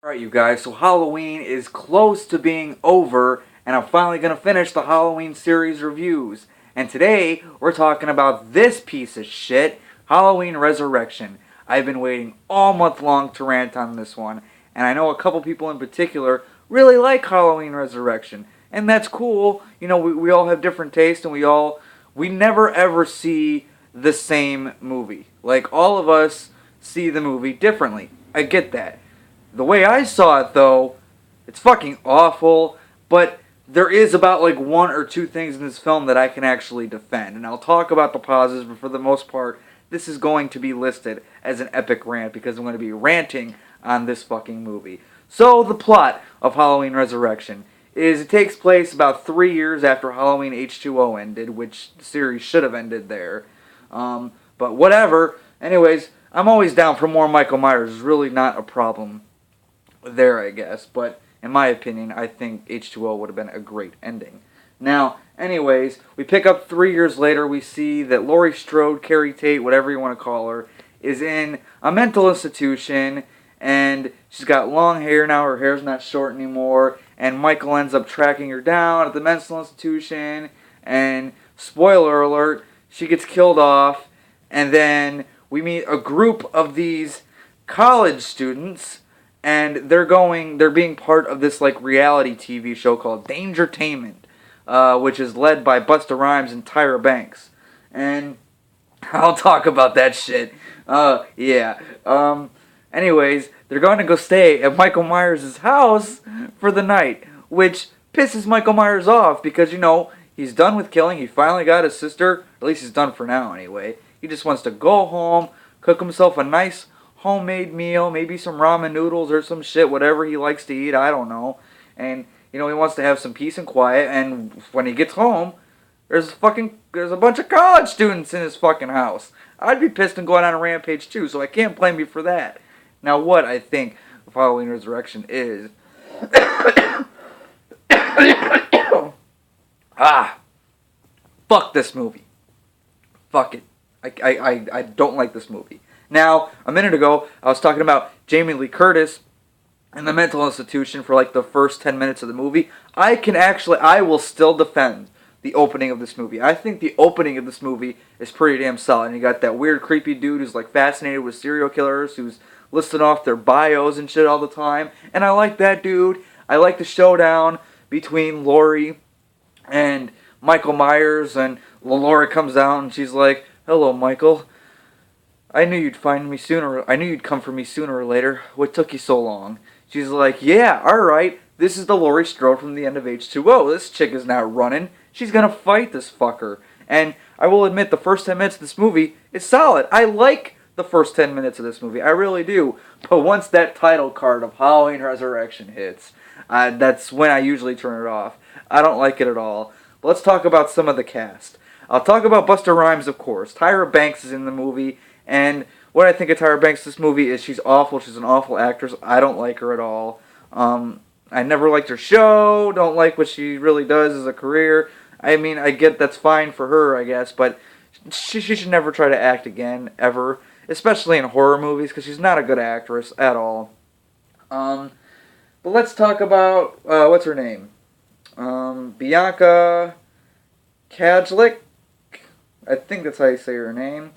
Alright, you guys, so Halloween is close to being over, and I'm finally going to finish the Halloween series reviews. And today, we're talking about this piece of shit, Halloween Resurrection. I've been waiting all month long to rant on this one, and I know a couple people in particular really like Halloween Resurrection. And that's cool. You know, we all have different tastes, and we never ever see the same movie. Like, all of us see the movie differently. I get that. The way I saw it, though, it's fucking awful, but there is about like one or two things in this film that I can actually defend. And I'll talk about the pauses, but for the most part, this is going to be listed as an epic rant because I'm going to be ranting on this fucking movie. So, the plot of Halloween Resurrection is it takes place about 3 years after Halloween H2O ended, which the series should have ended there. But whatever. Anyways, I'm always down for more Michael Myers. It's really not a problem there, I guess, but in my opinion, I think H2O would have been a great ending. Now, anyways, we pick up 3 years later, we see that Laurie Strode, Carrie Tate, whatever you want to call her, is in a mental institution, and she's got long hair now, her hair's not short anymore, and Michael ends up tracking her down at the mental institution, and spoiler alert, she gets killed off, and then we meet a group of these college students, and they're being part of this like reality TV show called Dangertainment, which is led by Busta Rhymes and Tyra Banks. And I'll talk about that shit. Yeah. Anyways, they're going to go stay at Michael Myers' house for the night, which pisses Michael Myers off because, you know, he's done with killing. He finally got his sister. At least he's done for now anyway. He just wants to go home, cook himself a nice homemade meal, maybe some ramen noodles or some shit, whatever he likes to eat, I don't know. And, you know, he wants to have some peace and quiet, and when he gets home, there's a bunch of college students in his fucking house. I'd be pissed and going on a rampage too, so I can't blame you for that. Now, what I think of Halloween Resurrection is... fuck this movie. Fuck it. I don't like this movie. Now, a minute ago, I was talking about Jamie Lee Curtis in the mental institution for like the first 10 minutes of the movie. I will still defend the opening of this movie. I think the opening of this movie is pretty damn solid. And you got that weird, creepy dude who's like fascinated with serial killers, who's listing off their bios and shit all the time. And I like that dude. I like the showdown between Laurie and Michael Myers, and Laurie comes out and she's like, "Hello, Michael. I knew you'd come for me sooner or later. What took you so long?" She's like, "Yeah, alright. This is the Laurie Strode from the end of H2O. This chick is not running. She's gonna fight this fucker." And I will admit, the first 10 minutes of this movie is solid. I like the first 10 minutes of this movie. I really do. But once that title card of Halloween Resurrection hits, that's when I usually turn it off. I don't like it at all. But let's talk about some of the cast. I'll talk about Busta Rhymes, of course. Tyra Banks is in the movie. And what I think of Tyra Banks this movie is she's awful. She's an awful actress. I don't like her at all. I never liked her show. Don't like what she really does as a career. I mean, I get that's fine for her, I guess, but she should never try to act again, ever. Especially in horror movies, because she's not a good actress at all. But let's talk about, what's her name? Bianca Kajlik? I think that's how you say her name.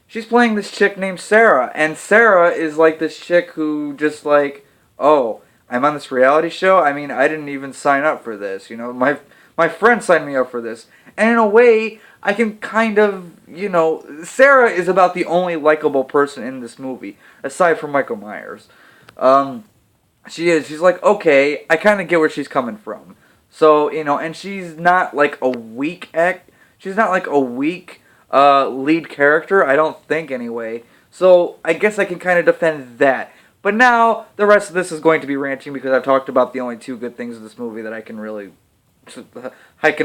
She's playing this chick named Sarah, and Sarah is like this chick who just like, oh, I'm on this reality show? I mean, I didn't even sign up for this, you know, my friend signed me up for this. And in a way, I can kind of, you know, Sarah is about the only likable person in this movie, aside from Michael Myers. She's like, okay, I kind of get where she's coming from. So, you know, and she's not like a weak lead character, I don't think anyway. So I guess I can kind of defend that. But now the rest of this is going to be ranting because I've talked about the only two good things of this movie that I can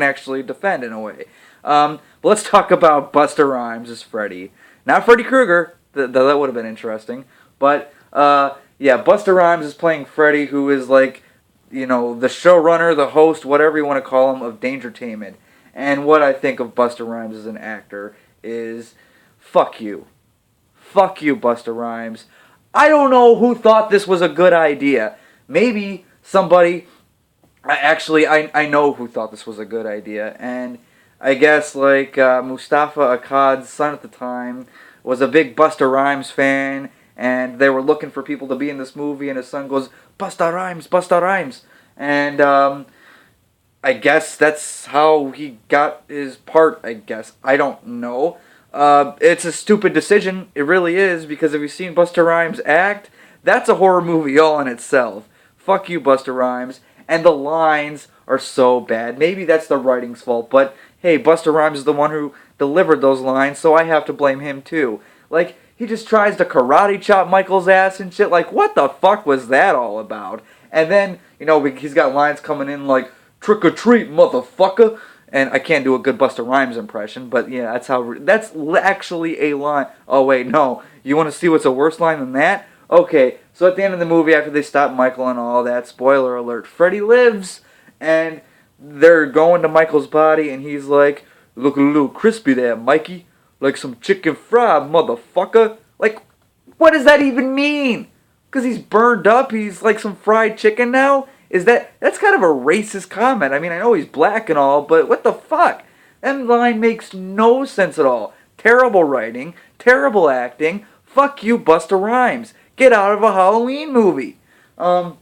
actually defend in a way. But let's talk about Busta Rhymes as Freddy. Not Freddy Krueger. That would have been interesting. But yeah, Busta Rhymes is playing Freddy, who is like, you know, the showrunner, the host, whatever you want to call him, of Dangertainment. And what I think of Busta Rhymes as an actor is, fuck you. Fuck you, Busta Rhymes. I don't know who thought this was a good idea. Maybe somebody. I know who thought this was a good idea, and I guess like Mustafa Akkad's son at the time was a big Busta Rhymes fan, and they were looking for people to be in this movie, and his son goes, Busta Rhymes, and I guess that's how he got his part, I guess. I don't know. It's a stupid decision, it really is, because if you've seen Busta Rhymes act, that's a horror movie all in itself. Fuck you, Busta Rhymes. And the lines are so bad. Maybe that's the writing's fault, but hey, Busta Rhymes is the one who delivered those lines, so I have to blame him too. Like, he just tries to karate chop Michael's ass and shit. Like, what the fuck was that all about? And then, he's got lines coming in like, trick or treat, motherfucker. And I can't do a good Busta Rhymes impression, but yeah, that's actually a line. Oh wait, no. You want to see what's a worse line than that? Okay, so at the end of the movie, after they stop Michael and all that, spoiler alert, Freddy lives, and they're going to Michael's body, and he's like, look a little crispy there, Mikey. Like some chicken fried, motherfucker. Like, what does that even mean? Because he's burned up, he's like some fried chicken now? That's kind of a racist comment. I mean, I know he's black and all, but what the fuck? That line makes no sense at all. Terrible writing, terrible acting. Fuck you, Busta Rhymes. Get out of a Halloween movie. But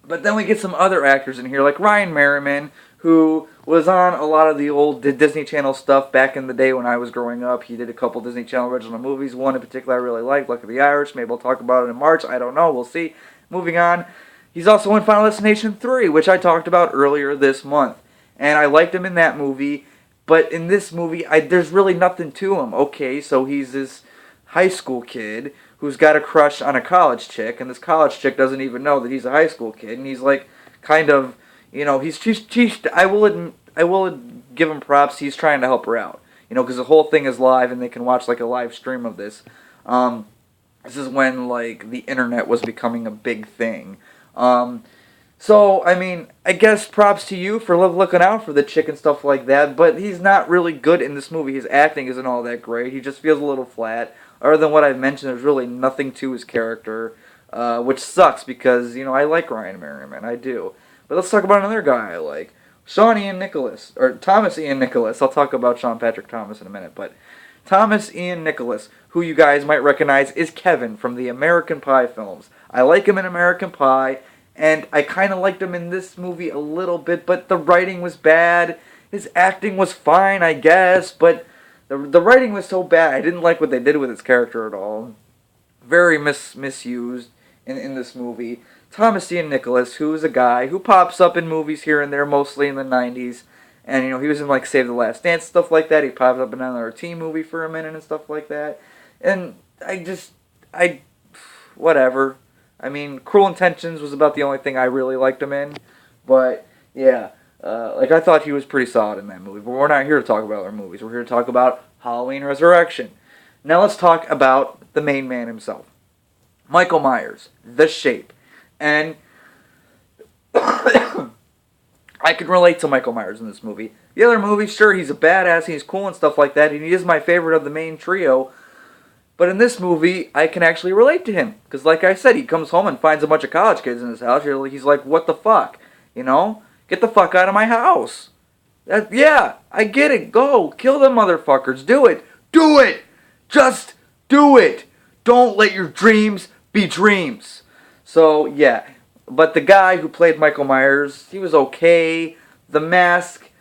then we get some other actors in here, like Ryan Merriman, who was on a lot of the old Disney Channel stuff back in the day when I was growing up. He did a couple Disney Channel original movies. One in particular I really liked, Luck of the Irish. Maybe we'll talk about it in March. I don't know. We'll see. Moving on. He's also in Final Destination 3, which I talked about earlier this month. And I liked him in that movie. But in this movie, there's really nothing to him. Okay, so he's this high school kid who's got a crush on a college chick, and this college chick doesn't even know that he's a high school kid, and he's like, kind of, I will give him props. He's trying to help her out, because the whole thing is live, and they can watch like a live stream of this. This is when like the internet was becoming a big thing. So, I mean, I guess props to you for looking out for the chick and stuff like that, but he's not really good in this movie. His acting isn't all that great. He just feels a little flat. Other than what I've mentioned, there's really nothing to his character, which sucks because, I like Ryan Merriman. I do. But let's talk about another guy I like. Thomas Ian Nicholas. I'll talk about Sean Patrick Thomas in a minute, but Thomas Ian Nicholas, who you guys might recognize, is Kevin from the American Pie films. I like him in American Pie, and I kind of liked him in this movie a little bit, but the writing was bad. His acting was fine, I guess, but the writing was so bad. I didn't like what they did with his character at all. Very misused in this movie. Thomas Ian Nicholas, who is a guy who pops up in movies here and there, mostly in the 90s. And, he was in, like, Save the Last Dance, stuff like that. He popped up in another teen movie for a minute and stuff like that. And whatever. I mean, Cruel Intentions was about the only thing I really liked him in. But, yeah. I thought he was pretty solid in that movie. But we're not here to talk about other movies. We're here to talk about Halloween Resurrection. Now let's talk about the main man himself. Michael Myers, The Shape. And I can relate to Michael Myers in this movie. The other movies, sure, he's a badass, he's cool and stuff like that, and he is my favorite of the main trio. But in this movie, I can actually relate to him. Because like I said, he comes home and finds a bunch of college kids in his house. He's like, what the fuck? Get the fuck out of my house. Yeah, I get it. Go. Kill them motherfuckers. Do it. Do it. Just do it. Don't let your dreams be dreams. So, yeah. But the guy who played Michael Myers, he was okay. The mask,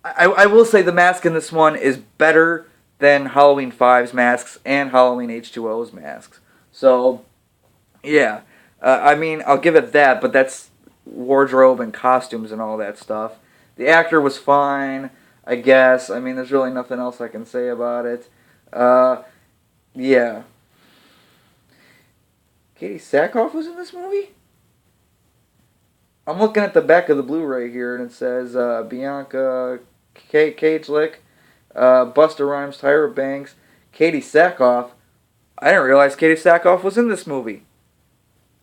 I will say the mask in this one is better than Halloween 5's masks and Halloween H2O's masks. So, yeah. I'll give it that, but that's wardrobe and costumes and all that stuff. The actor was fine, I guess. There's really nothing else I can say about it. Yeah. Katie Sackhoff was in this movie? I'm looking at the back of the Blu-ray here, and it says Bianca Cagelick, Busta Rhymes, Tyra Banks, Katie Sackhoff. I didn't realize Katie Sackhoff was in this movie.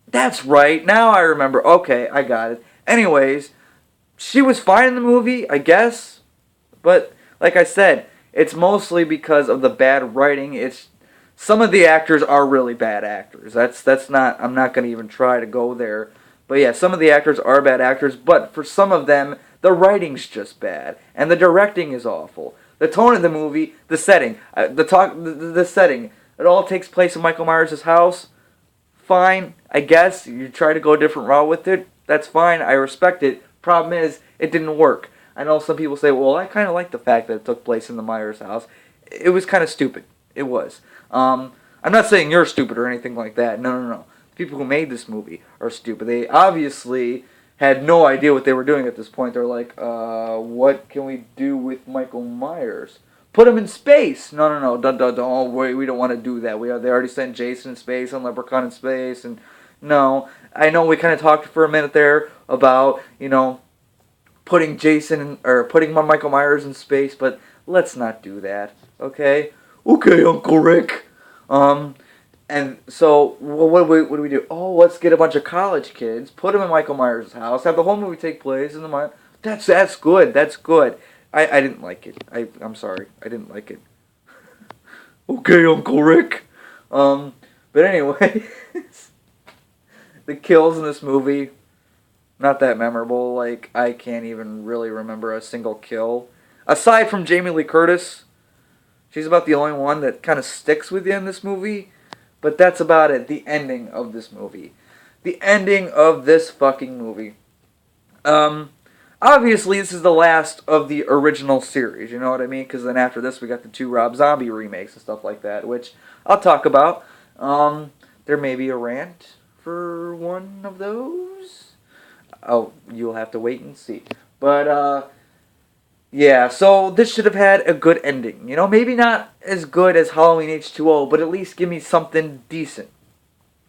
That's right. Now I remember. Okay, I got it. Anyways, she was fine in the movie, I guess. But, like I said, it's mostly because of the bad writing. It's some of the actors are really bad actors. That's not. I'm not going to even try to go there. But yeah, some of the actors are bad actors. But for some of them, the writing's just bad, and the directing is awful. The tone of the movie, the setting, the setting. It all takes place in Michael Myers' house. Fine, I guess you try to go a different route with it. That's fine. I respect it. Problem is, it didn't work. I know some people say, well, I kind of like the fact that it took place in the Myers house. It was kind of stupid. It was. I'm not saying you're stupid or anything like that. No, no, no. The people who made this movie are stupid. They obviously had no idea what they were doing at this point. They're like, what can we do with Michael Myers? Put him in space. No, no, no. Don't worry. We don't want to do that. They already sent Jason in space and Leprechaun in space. And no, I know we kind of talked for a minute there about, putting putting Michael Myers in space, but let's not do that. Okay? Okay, Uncle Rick. And so, what do we do? Oh, let's get a bunch of college kids, put them in Michael Myers' house, have the whole movie take place in the Myers. That's good. That's good. I didn't like it. I'm sorry. I didn't like it. Okay, Uncle Rick. But anyway, the kills in this movie, not that memorable. Like, I can't even really remember a single kill. Aside from Jamie Lee Curtis, she's about the only one that kind of sticks with you in this movie. But that's about it. The ending of this movie. The ending of this fucking movie. Obviously, this is the last of the original series, you know what I mean? Because then after this, we got the 2 Rob Zombie remakes and stuff like that, which I'll talk about. There may be a rant for one of those. Oh, you'll have to wait and see. But, yeah, so this should have had a good ending. Maybe not as good as Halloween H2O, but at least give me something decent.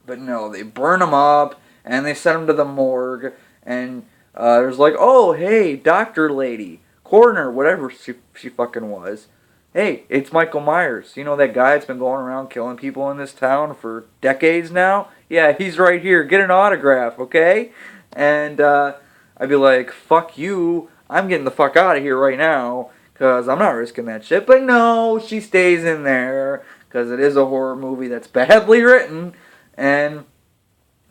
But no, they burn him up, and they send him to the morgue, and there's like, oh, hey, doctor lady, coroner, whatever she fucking was. Hey, it's Michael Myers. You know that guy that's been going around killing people in this town for decades now? Yeah, he's right here. Get an autograph, okay? And I'd be like, fuck you. I'm getting the fuck out of here right now, because I'm not risking that shit. But no, she stays in there, because it is a horror movie that's badly written. And,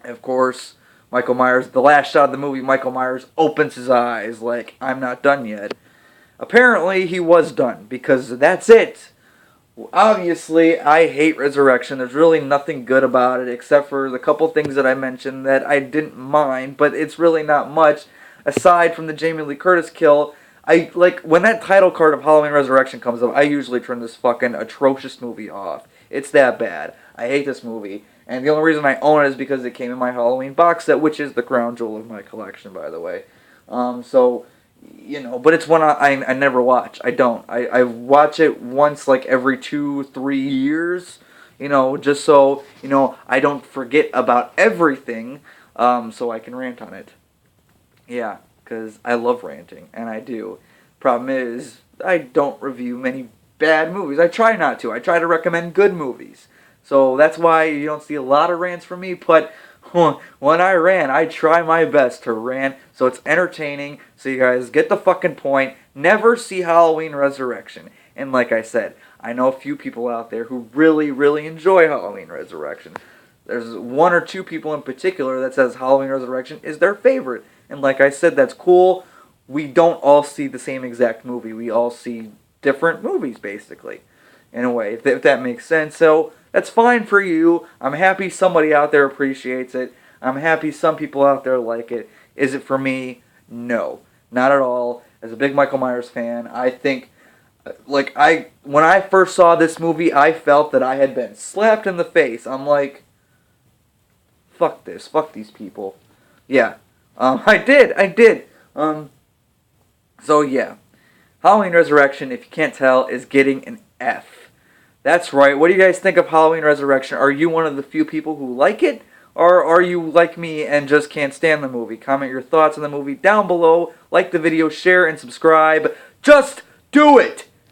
of course, Michael Myers, the last shot of the movie, Michael Myers opens his eyes like, I'm not done yet. Apparently, he was done, because that's it. Obviously, I hate Resurrection. There's really nothing good about it, except for the couple things that I mentioned that I didn't mind, but it's really not much. Aside from the Jamie Lee Curtis kill, when that title card of Halloween Resurrection comes up, I usually turn this fucking atrocious movie off. It's that bad. I hate this movie. And the only reason I own it is because it came in my Halloween box set, which is the crown jewel of my collection, by the way. But it's one I never watch. I don't. I watch it once, like, every 2-3 years, just so, I don't forget about everything, so I can rant on it. Yeah, because I love ranting, and I do. Problem is, I don't review many bad movies. I try not to. I try to recommend good movies. So that's why you don't see a lot of rants from me, but when I rant, I try my best to rant, so it's entertaining, so you guys get the fucking point. Never see Halloween Resurrection. And like I said, I know a few people out there who really, really enjoy Halloween Resurrection. There's 1 or 2 people in particular that says Halloween Resurrection is their favorite. And like I said, that's cool. We don't all see the same exact movie. We all see different movies, basically, in a way, if that makes sense. So that's fine for you. I'm happy somebody out there appreciates it. I'm happy some people out there like it. Is it for me? No, not at all. As a big Michael Myers fan, I think, when I first saw this movie, I felt that I had been slapped in the face. I'm like, fuck this. Fuck these people. Yeah. I did. So yeah. Halloween Resurrection, if you can't tell, is getting an F. That's right. What do you guys think of Halloween Resurrection? Are you one of the few people who like it? Or are you like me and just can't stand the movie? Comment your thoughts on the movie down below. Like the video, share, and subscribe. Just do it!